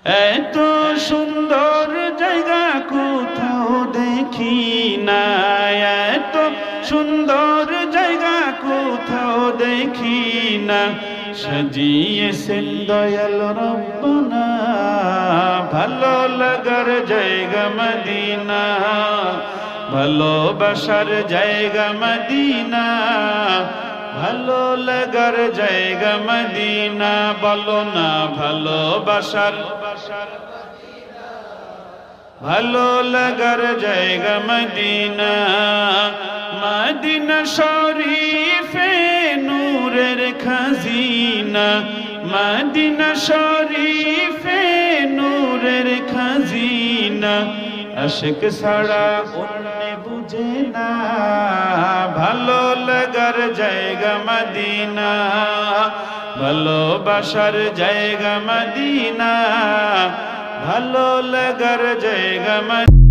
এত সুন্দর জায়গা কোথাও দেখি না, এত সুন্দর জায়গা কোথাও দেখি না। সাজিয়েছেন দয়াল রব্বানা ভালো লাগার জায়গা মদিনা, ভালোবাসার জায়গা মদিনা, ভালো লাগার জায়গা মদিনা। বলো না ভালোবাসার, ভালো লাগার জায়গা মদিনা। মদিনা শরীফে নূরের খাজিনা, মদিনা শরীফে নূরের খাজিনা। আশিক ছাড়া অন্য বুঝে না ভালো লাগার জায়গা মদিনা, ভালোবাসার জায়গা মদিনা, ভালো লাগার জায়গা মদিনা।